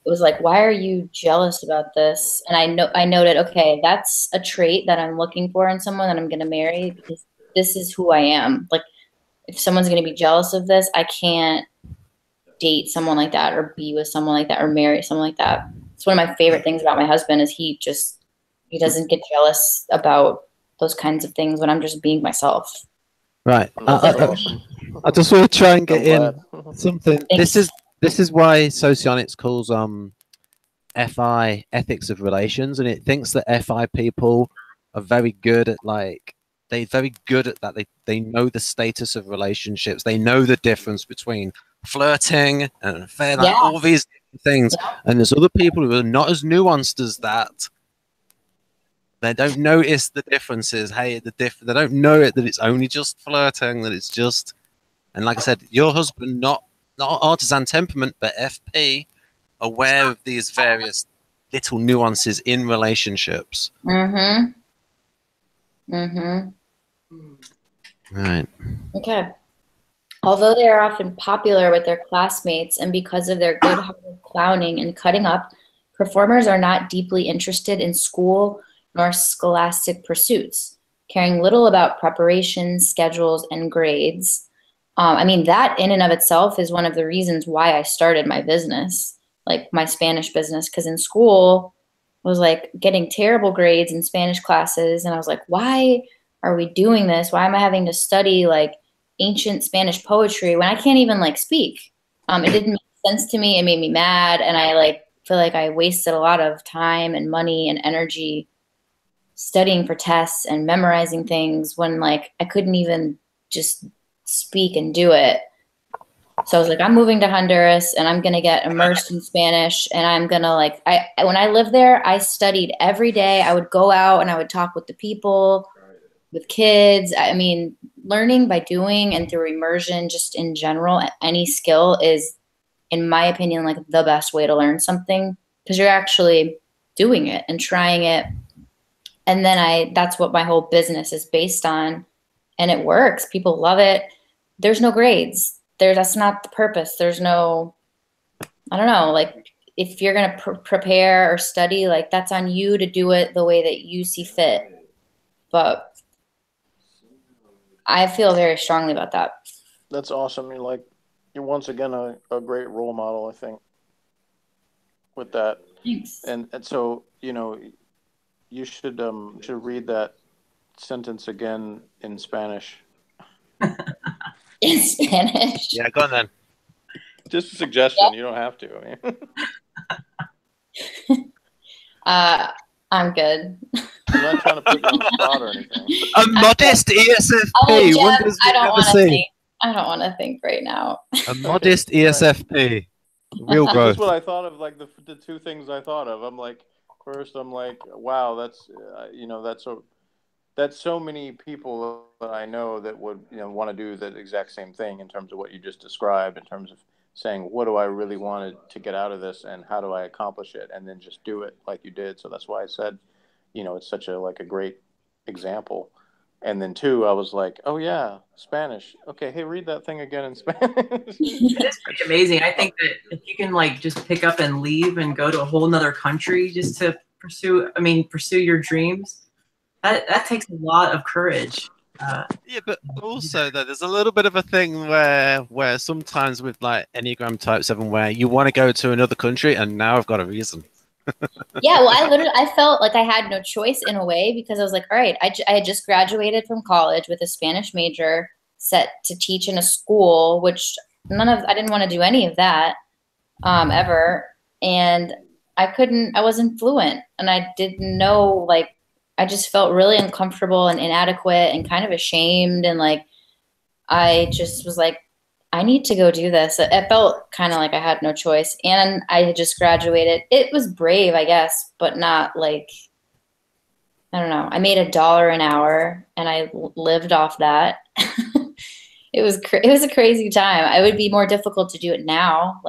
It was like, why are you jealous about this? And I noted, okay, that's a trait that I'm looking for in someone that I'm going to marry because this is who I am. Like, if someone's going to be jealous of this, I can't date someone like that or be with someone like that or marry someone like that. It's one of my favorite things about my husband is he doesn't get jealous about those kinds of things when I'm just being myself. Right. Awesome. I just want to try and get in glad. something. Thanks. This is why Socionics calls FI ethics of relations, and it thinks that FI people are very good at they're very good at that. They know the status of relationships. They know the difference between flirting and affair, like all these things. Yeah. And there's other people who are not as nuanced as that. They don't notice the differences. Hey, they don't know it that it's only just flirting. That it's just, and like I said, your husband not artisan temperament, but FP, aware of these various little nuances in relationships. Mm-hmm. Mm-hmm. Right. Okay. Although they are often popular with their classmates and because of their good-hearted clowning and cutting up, performers are not deeply interested in school nor scholastic pursuits, caring little about preparations, schedules, and grades. I mean, that in and of itself is one of the reasons why I started my business, like my Spanish business, because in school I was like getting terrible grades in Spanish classes. And I was like, why are we doing this? Why am I having to study like ancient Spanish poetry when I can't even like speak? It didn't make sense to me. It made me mad. And I like feel like I wasted a lot of time and money and energy studying for tests and memorizing things when like I couldn't even just speak and do it. So I was like, I'm moving to Honduras and I'm going to get immersed in Spanish. And I'm going to like, when I lived there, I studied every day. I would go out and I would talk with the people, with kids. I mean, learning by doing and through immersion, just in general, any skill is, in my opinion, like the best way to learn something because you're actually doing it and trying it. And then that's what my whole business is based on. And it works. People love it. There's no grades. That's not the purpose. There's no, I don't know, like if you're going to prepare or study, like that's on you to do it the way that you see fit. But I feel very strongly about that. That's awesome. You're once again a great role model, I think, with that. Thanks. And so, you should read that sentence again in Spanish. In Spanish. Yeah, go on then. Just a suggestion. Yep. You don't have to. I mean. I'm good. I'm not trying to put you on the spot or anything. A modest ESFP. Oh, Jeff, I don't want to think right now. A modest ESFP. Real growth. That's what I thought of. Like the two things I thought of. I'm like, first, I'm like, wow, that's that's so many people that I know that would want to do the exact same thing in terms of what you just described, in terms of saying, what do I really want to get out of this and how do I accomplish it, and then just do it like you did. So that's why I said, it's such a great example. And then two, I was like, oh yeah, Spanish. Okay, hey, read that thing again in Spanish. It's pretty amazing. I think that if you can just pick up and leave and go to a whole nother country just to pursue your dreams, that takes a lot of courage. Yeah, but also though, there's a little bit of a thing where sometimes with like Enneagram Type 7, where you want to go to another country, and now I've got a reason. Yeah, well, I felt like I had no choice in a way because I was like, all right, I had just graduated from college with a Spanish major set to teach in a school, which I didn't want to do any of that ever. And I wasn't fluent and I didn't know, I just felt really uncomfortable and inadequate and kind of ashamed. And I just was like, I need to go do this. It felt kind of like I had no choice. And I had just graduated. It was brave, I guess, but not I don't know. I made $1 an hour and I lived off that. it was a crazy time. It would be more difficult to do it now.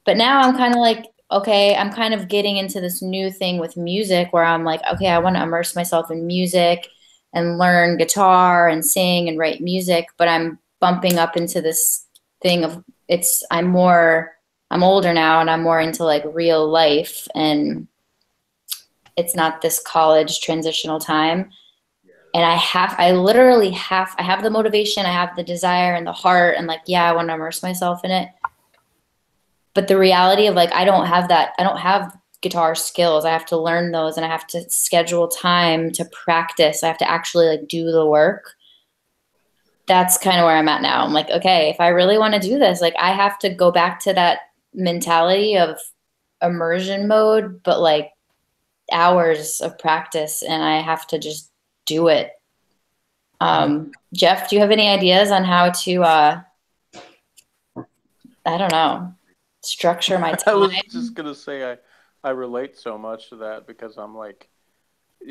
But now I'm kind of like, okay, I'm kind of getting into this new thing with music where I'm like, okay, I want to immerse myself in music and learn guitar and sing and write music. But I'm bumping up into this thing of I'm older now and I'm more into like real life, and it's not this college transitional time. And I have the motivation, I have the desire and the heart, and like, yeah, I want to immerse myself in it. But the reality of like, I don't have guitar skills. I have to learn those, and I have to schedule time to practice. I have to actually like do the work. That's kind of where I'm at now. I'm like, okay, if I really want to do this, like I have to go back to that mentality of immersion mode, but like hours of practice, and I have to just do it. Jeff, do you have any ideas on how to, I don't know, structure my time? I was just going to say, I relate so much to that because I'm like,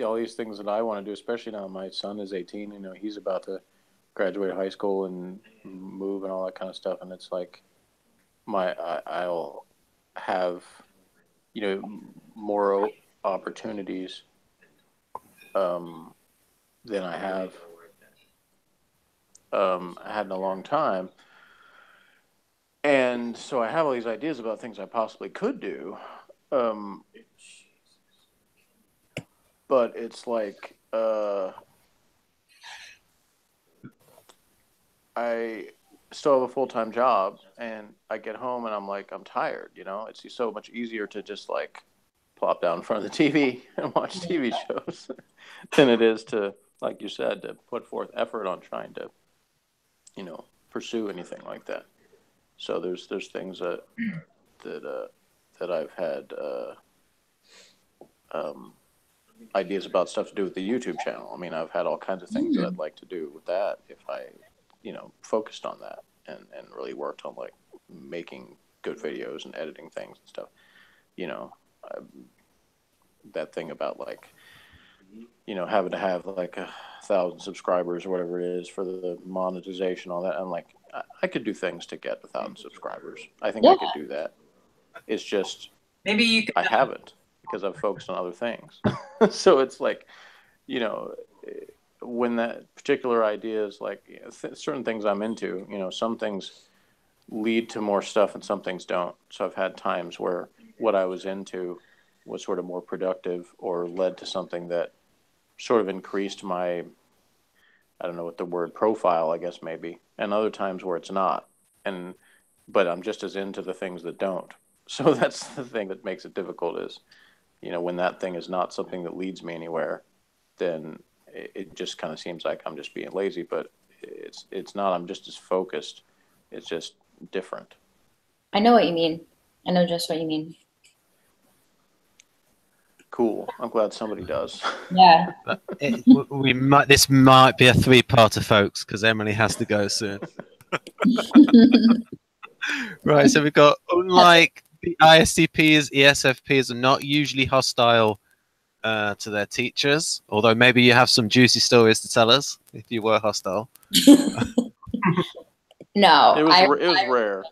all these things that I want to do, especially now my son is 18, you know, he's about to graduate high school and move and all that kind of stuff. And it's like I'll have, you know, more opportunities than I have had in a long time. And so I have all these ideas about things I possibly could do. But it's like, I still have a full-time job, and I get home and I'm like, I'm tired, you know? It's so much easier to just like plop down in front of the TV and watch TV shows than it is to, like you said, to put forth effort on trying to, you know, pursue anything like that. So there's things that I've had ideas about stuff to do with the YouTube channel. I mean, I've had all kinds of things that I'd like to do with that if I, you know, focused on that and really worked on like making good videos and editing things and stuff. You know, that thing about like, you know, having to have like 1,000 subscribers or whatever it is for the monetization, all that. I'm like, I could do things to get 1,000 subscribers. I think I could do that. It's just maybe you could, I haven't because I've focused on other things. So it's like, you know, when that particular idea is like, you know, certain things I'm into, you know, some things lead to more stuff and some things don't. So I've had times where what I was into was sort of more productive or led to something that sort of increased my, I don't know what the word, profile, I guess maybe, and other times where it's not. But I'm just as into the things that don't. So that's the thing that makes it difficult is, you know, when that thing is not something that leads me anywhere, then it just kind of seems like I'm just being lazy, but it's not. I'm just as focused. It's just different. I know what you mean. I know just what you mean. Cool. I'm glad somebody does. Yeah. This might be a 3-parter, folks, because Emily has to go soon. Right. So we've got, unlike the ISTPs, ESFPs are not usually hostile to their teachers, although maybe you have some juicy stories to tell us if you were hostile. No, it was rare.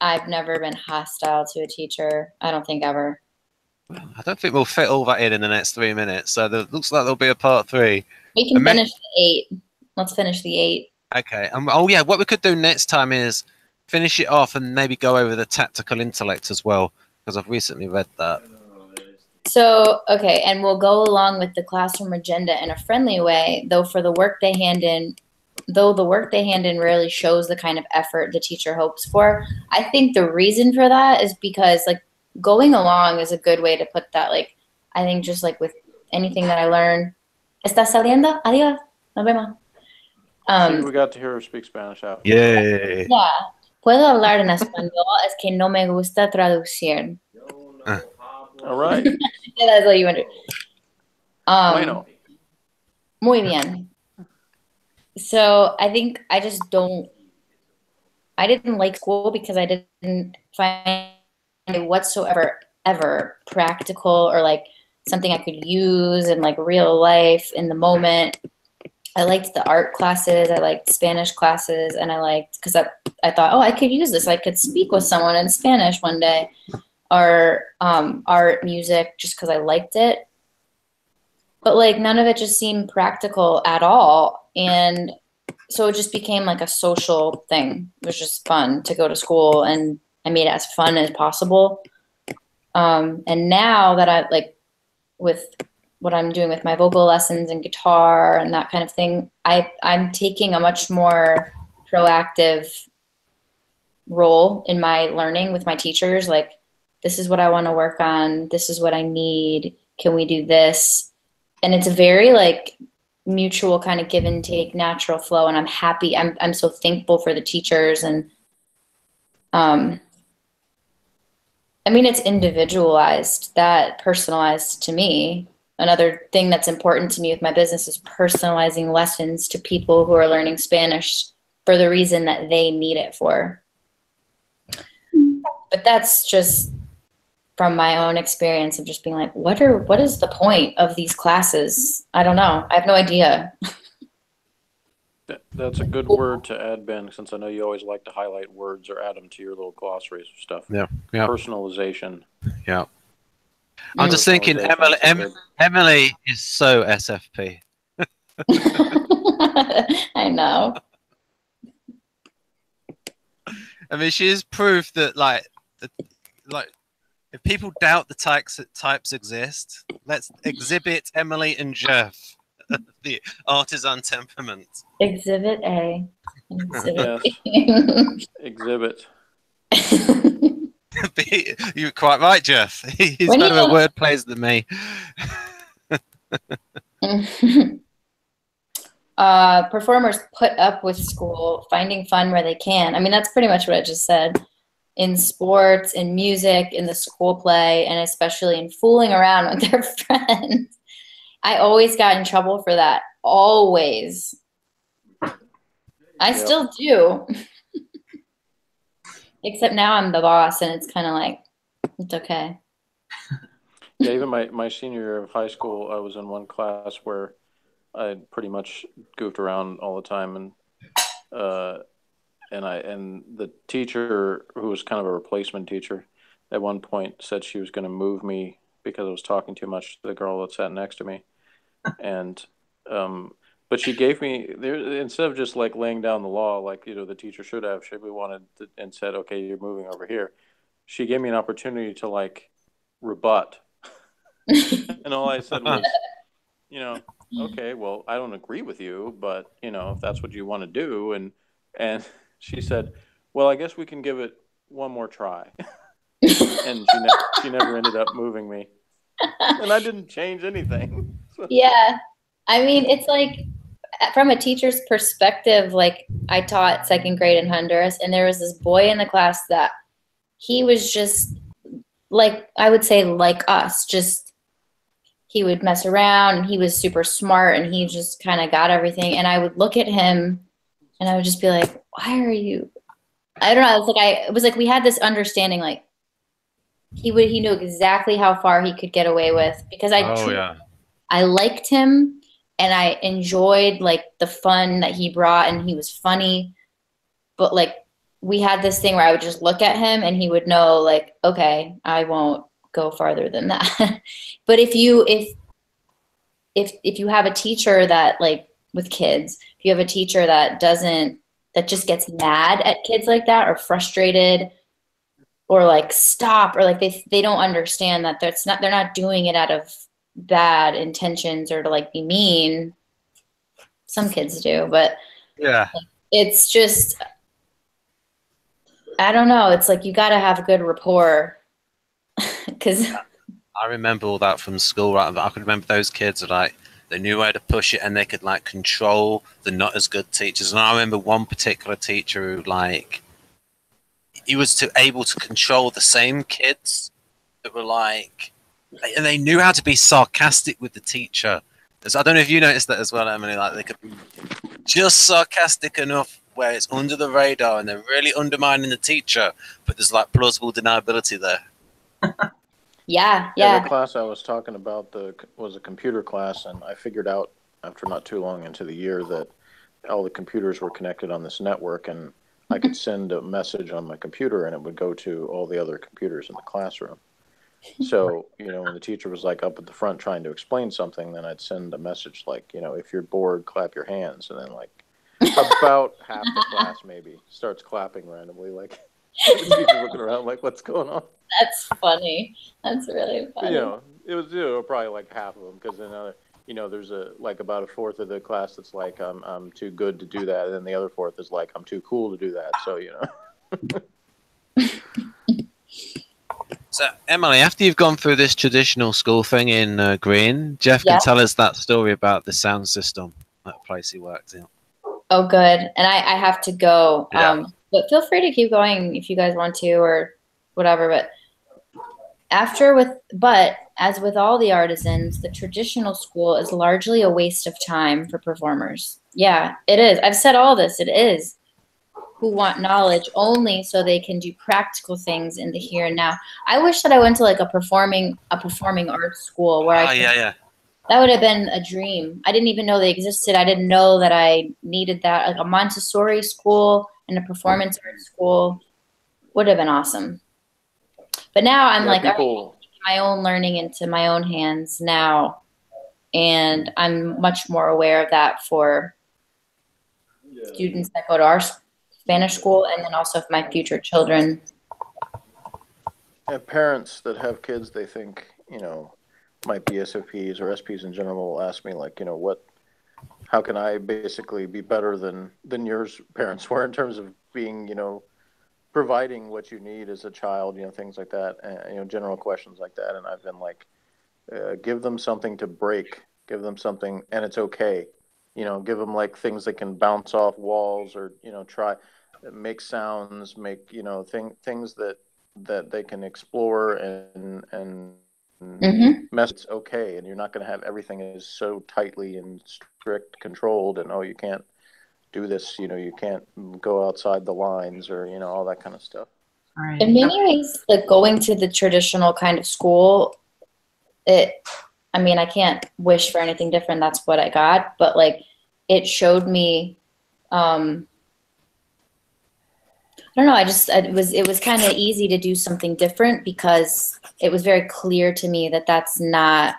I've never been hostile to a teacher. I don't think ever. I don't think we'll fit all that in the next 3 minutes, so it looks like there'll be a part 3. We can finish the 8. Let's finish the 8. Okay. Oh yeah, what we could do next time is finish it off and maybe go over the tactical intellect as well, because I've recently read that. So, okay, and we'll go along with the classroom agenda in a friendly way, though the work they hand in rarely shows the kind of effort the teacher hopes for. I think the reason for that is because, like, going along is a good way to put that. Like, I think just like with anything that I learn, ¿Estás saliendo? Adiós. Nos vemos. We got to hear her speak Spanish out. Yeah. Yeah. Puedo hablar en español, es que no me gusta traducir. All right. That's what you want to do. Bueno. Muy bien. So I think I didn't like school because I didn't find it whatsoever ever practical or like something I could use in like real life in the moment. I liked the art classes, I liked Spanish classes, and I liked, because I thought, oh, I could use this. I could speak with someone in Spanish one day, or art, music, just because I liked it. But like none of it just seemed practical at all. And so it just became like a social thing. It was just fun to go to school, and I made it as fun as possible. And now that I like with what I'm doing with my vocal lessons and guitar and that kind of thing, I'm taking a much more proactive role in my learning with my teachers. Like, this is what I want to work on. This is what I need. Can we do this? And it's a very like mutual kind of give and take, natural flow. And I'm happy. I'm so thankful for the teachers. And I mean, it's individualized, that personalized to me. Another thing that's important to me with my business is personalizing lessons to people who are learning Spanish for the reason that they need it for. But that's just from my own experience of just being like, what is the point of these classes? I don't know. I have no idea. That's a good word to add, Ben, since I know you always like to highlight words or add them to your little glossaries or stuff. Yeah. Yeah. Personalization. Yeah. I'm just thinking, Emily is so SFP. I know. I mean, she has proved that, like, if people doubt the types exist, let's exhibit Emily and Jeff, the artisan temperament. Exhibit A. Exhibit Yes. Exhibit. You're quite right, Jeff. He's better at word plays than me. Performers put up with school, finding fun where they can. I mean, that's pretty much what I just said. In sports, in music, in the school play, and especially in fooling around with their friends. I always got in trouble for that. Always. I still do. Except now I'm the boss, and it's kind of like, it's okay. Yeah, even my senior year of high school, I was in one class where I pretty much goofed around all the time, and the teacher, who was kind of a replacement teacher, at one point said she was going to move me because I was talking too much to the girl that sat next to me, and but she gave me, instead of just like laying down the law like the teacher should have, and said, okay, you're moving over here. She gave me an opportunity to like rebut, and all I said was, okay, well, I don't agree with you, but if that's what you want to do, and she said, well, I guess we can give it one more try, and she never ended up moving me, and I didn't change anything. Yeah, I mean, it's like, from a teacher's perspective, like I taught second grade in Honduras, and there was this boy in the class that he was just like, I would say like us, just he would mess around, and he was super smart, and he just kind of got everything. And I would look at him and I would just be like, why are you, I don't know. It was like we had this understanding, like he knew exactly how far he could get away with, because I liked him. And I enjoyed like the fun that he brought, and he was funny. But like we had this thing where I would just look at him and he would know like, okay, I won't go farther than that. But if you have a teacher that, like with kids, if you have a teacher that just gets mad at kids like that, or frustrated, or like stop, or like they don't understand that they're not doing it out of bad intentions or to like be mean. Some kids do, but yeah, it's just, I don't know. It's like you got to have good rapport, because I remember all that from school. Right, I could remember those kids are like, they knew how to push it, and they could like control the not as good teachers. And I remember one particular teacher who like, he was able to control the same kids that were like, and they knew how to be sarcastic with the teacher. So I don't know if you noticed that as well, Emily. Like they could be just sarcastic enough where it's under the radar, and they're really undermining the teacher, but there's like plausible deniability there. Yeah. The class I was talking about was a computer class, and I figured out after not too long into the year, that all the computers were connected on this network, and I could send a message on my computer and it would go to all the other computers in the classroom. So, when the teacher was like up at the front trying to explain something, then I'd send a message like, if you're bored, clap your hands. And then like about half the class maybe starts clapping randomly, like the teacher's looking around like, what's going on? That's funny. That's really funny. It was probably like half of them, because then there's about a fourth of the class that's like, I'm too good to do that, and then the other fourth is like, I'm too cool to do that. So So Emily, after you've gone through this traditional school thing in Green, Jeff can tell us that story about the sound system at a place he worked in. Oh, good. And I have to go. Yeah. But feel free to keep going if you guys want to or whatever. But as with all the artisans, the traditional school is largely a waste of time for performers. Yeah, it is. I've said all this. It is. Who want knowledge only so they can do practical things in the here and now. I wish that I went to like a performing arts school where that would have been a dream. I didn't even know they existed. I didn't know that I needed that. Like a Montessori school and a performance arts school would have been awesome. But now I'm I'm taking my own learning into my own hands now, and I'm much more aware of that for students that go to our Spanish school, and then also for my future children. And parents that have kids they think, might be ESFPs or SPs in general will ask me like, how can I basically be better than yours parents were in terms of being, providing what you need as a child, things like that, and, general questions like that. And I've been like, give them something to break, give them something, and it's okay. Give them like things that can bounce off walls, or, try make sounds, make, things that they can explore and mess. It's okay. And you're not going to have everything is so tightly and strict controlled, and, you can't do this, you can't go outside the lines, or, all that kind of stuff. Right. In many ways, like going to the traditional kind of school, I can't wish for anything different. That's what I got. But like, it showed me, I don't know. It was kind of easy to do something different, because it was very clear to me that that's not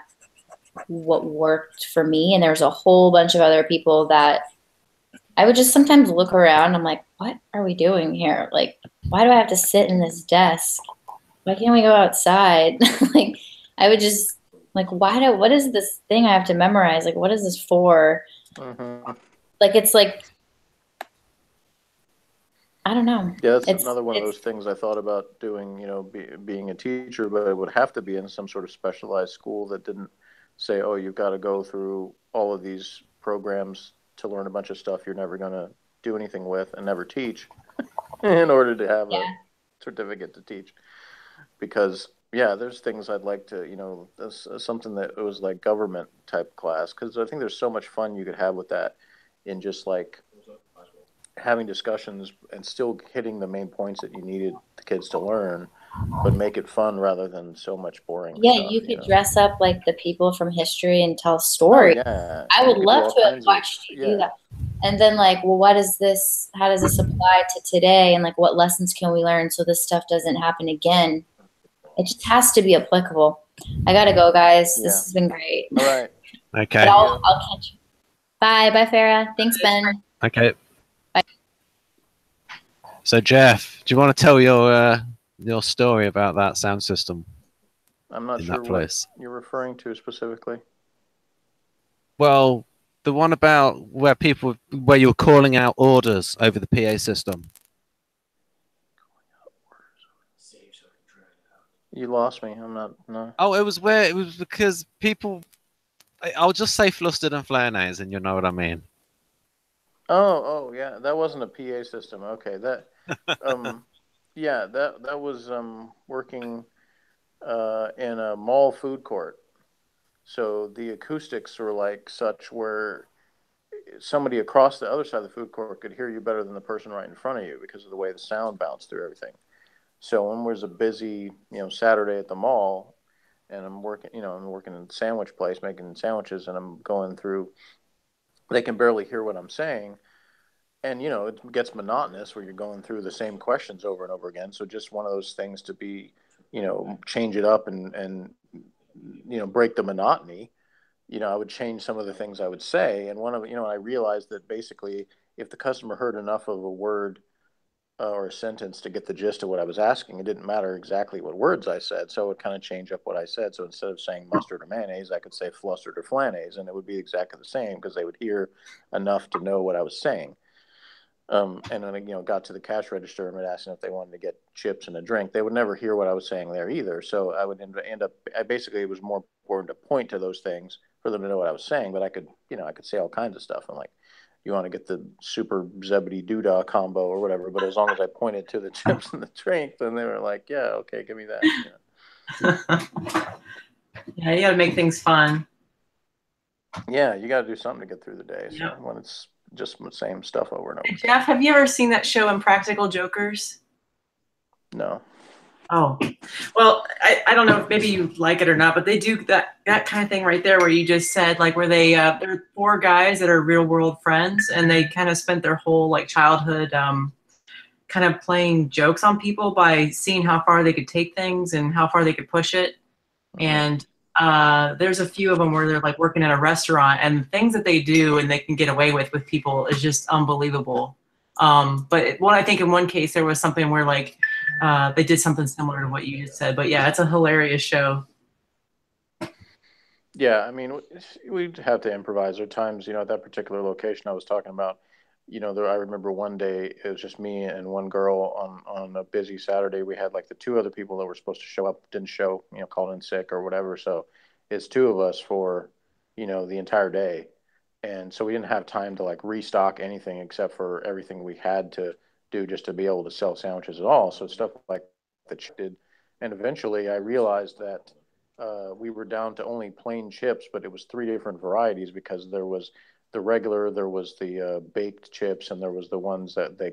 what worked for me. And there was a whole bunch of other people that I would just sometimes look around. I'm like, what are we doing here? Like, why do I have to sit in this desk? Why can't we go outside? Like, I would just like, what is this thing I have to memorize? Like, what is this for? Like, it's like, I don't know. Yeah, that's another one of those things I thought about doing, being a teacher, but it would have to be in some sort of specialized school that didn't say, oh, you've got to go through all of these programs to learn a bunch of stuff you're never going to do anything with and never teach in order to have a certificate to teach. Because, there's things I'd like to, something that was like government type class, because I think there's so much fun you could have with that, in just like having discussions and still hitting the main points that you needed the kids to learn, but make it fun rather than so much boring stuff, you could dress up like the people from history and tell stories. I would love to have watched you do that. And then like, well, how does this apply to today? And like, what lessons can we learn so this stuff doesn't happen again? It just has to be applicable. I gotta go, guys. This has been great. All right. Okay. I'll catch you. Bye, Farah. Thanks, Ben. Okay. Bye. So Jeff, do you want to tell your story about that sound system? I'm not sure what you're referring to specifically. Well, the one about where you were calling out orders over the PA system. You lost me. I'm not. No. Oh, it was because people. I'll just say flustered and flare-nays, and you'll know what I mean. Oh, yeah. That wasn't a PA system. Okay, that. Yeah, that was working in a mall food court. So the acoustics were like such where somebody across the other side of the food court could hear you better than the person right in front of you, because of the way the sound bounced through everything. So when there's a busy, Saturday at the mall, and I'm working in a sandwich place making sandwiches, and I'm going through they can barely hear what I'm saying. And, you know, it gets monotonous where you're going through the same questions over and over again. So just one of those things to be, you know, change it up and you know, break the monotony. You know, I would change some of the things I would say. And one of, you know, I realized that basically if the customer heard enough of a word or a sentence to get the gist of what I was asking, it didn't matter exactly what words I said. So it would kind of change up what I said. So instead of saying mustard or mayonnaise, I could say flustered or flanaise, and it would be exactly the same because they would hear enough to know what I was saying. And when I, you know, got to the cash register and would ask them if they wanted to get chips and a drink, they would never hear what I was saying there either. So I would end up, basically, it was more important to point to those things for them to know what I was saying. But I could, you know, I could say all kinds of stuff. I'm like, you want to get the super zebedee doodah combo or whatever. But as long as I pointed to the chips and the drink, then they were like, yeah, okay, give me that. Yeah, yeah, you got to make things fun. yeah, you got to do something to get through the day. So Yep. when it's just the same stuff over and over. Hey, Jeff, have you ever seen that show Impractical Jokers? No. Oh, well, I don't know if maybe you like it or not, but they do that kind of thing right there where you just said, like, where they they're four guys that are real world friends, and they kind of spent their whole like childhood kind of playing jokes on people by seeing how far they could take things and how far they could push it. And there's a few of them where they're like working at a restaurant, and the things that they do and they can get away with people is just unbelievable. But what I think in one case there was something where like they did something similar to what you just said. But yeah, it's a hilarious show. Yeah, I mean, we'd have to improvise. There are times, you know, at that particular location I was talking about, you know, I remember one day it was just me and one girl on a busy Saturday. We had like the two other people that were supposed to show up didn't show, you know, called in sick or whatever. So it's two of us for, you know, the entire day. And so we didn't have time to like restock anything except for everything we had to do just to be able to sell sandwiches at all. So stuff like that did. And eventually I realized that we were down to only plain chips, but it was three different varieties because there was the regular, there was the baked chips, and there was the ones that they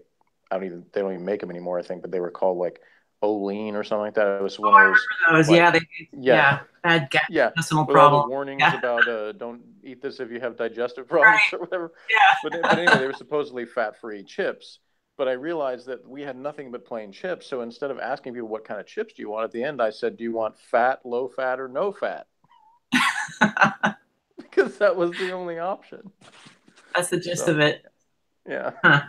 don't even make them anymore, I think, but they were called like Olean or something like that. It was one of those. Like, yeah, yeah, bad gastrointestinal with problem. all the warnings about don't eat this if you have digestive problems or whatever. Yeah. But anyway, they were supposedly fat-free chips. But I realized that we had nothing but plain chips. So instead of asking people what kind of chips do you want, at the end I said, do you want fat, low fat, or no fat? Because that was the only option. That's the gist of it. Yeah. Huh.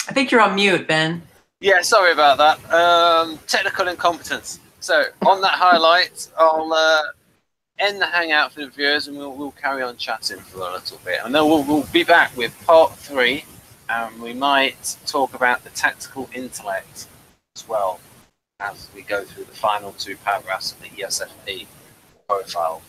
I think you're on mute, Ben. Yeah, sorry about that. Technical incompetence. So on that highlight, I'll end the hangout for the viewers, and we'll carry on chatting for a little bit, and then we'll be back with part 3, and we might talk about the tactical intellect as well as we go through the final 2 paragraphs of the ESFP profile.